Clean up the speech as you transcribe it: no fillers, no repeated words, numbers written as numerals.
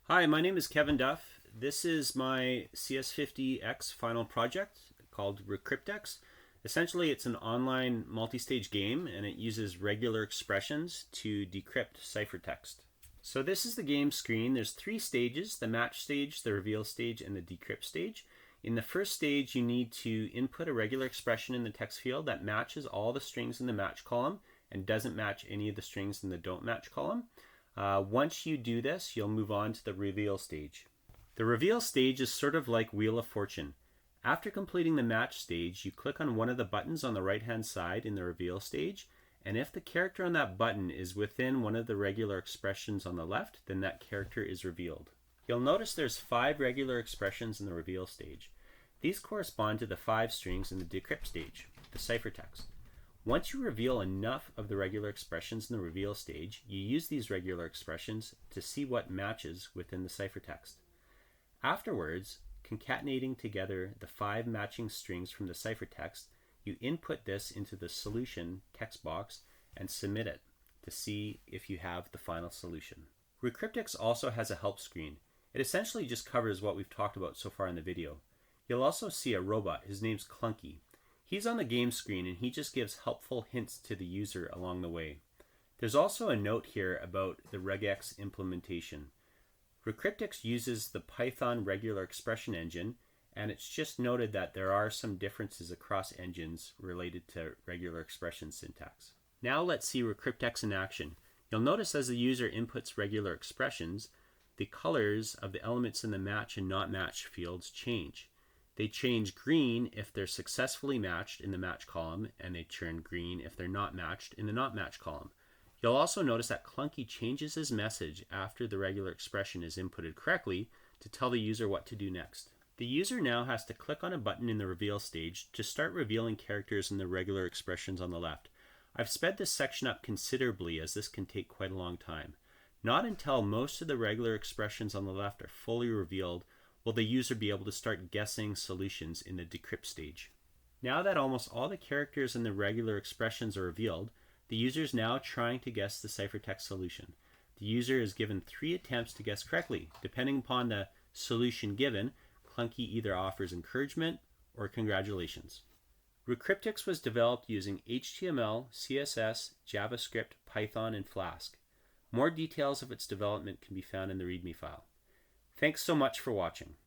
Hi, my name is Kevin Duff. This is my CS50X final project called Recryptex. Essentially, it's an online multi-stage game and it uses regular expressions to decrypt ciphertext. So this is the game screen. There's three stages: the match stage, the reveal stage, and the decrypt stage. In the first stage, you need to input a regular expression in the text field that matches all the strings in the match column and doesn't match any of the strings in the don't match column. Once you do this, you'll move on to the reveal stage. The reveal stage is sort of like Wheel of Fortune. After completing the match stage, you click on one of the buttons on the right-hand side in the reveal stage, and if the character on that button is within one of the regular expressions on the left, then that character is revealed. You'll notice there's 5 regular expressions in the reveal stage. These correspond to the 5 strings in the decrypt stage, the ciphertext. Once you reveal enough of the regular expressions in the reveal stage, you use these regular expressions to see what matches within the ciphertext. Afterwards, concatenating together the 5 matching strings from the ciphertext, you input this into the solution text box and submit it to see if you have the final solution. Recryptex also has a help screen. It essentially just covers what we've talked about so far in the video. You'll also see a robot. His name's Clunky. He's on the game screen and he just gives helpful hints to the user along the way. There's also a note here about the regex implementation. Recryptex uses the Python regular expression engine, and it's just noted that there are some differences across engines related to regular expression syntax. Now let's see Recryptex in action. You'll notice as the user inputs regular expressions, the colors of the elements in the match and not match fields change. They change green if they're successfully matched in the match column, and they turn green if they're not matched in the not match column. You'll also notice that Clunky changes his message after the regular expression is inputted correctly to tell the user what to do next. The user now has to click on a button in the reveal stage to start revealing characters in the regular expressions on the left. I've sped this section up considerably as this can take quite a long time. Not until most of the regular expressions on the left are fully revealed will the user be able to start guessing solutions in the decrypt stage. Now that almost all the characters in the regular expressions are revealed, the user is now trying to guess the ciphertext solution. The user is given 3 attempts to guess correctly. Depending upon the solution given, Clunky either offers encouragement or congratulations. Recryptex was developed using HTML, CSS, JavaScript, Python, and Flask. More details of its development can be found in the README file. Thanks so much for watching.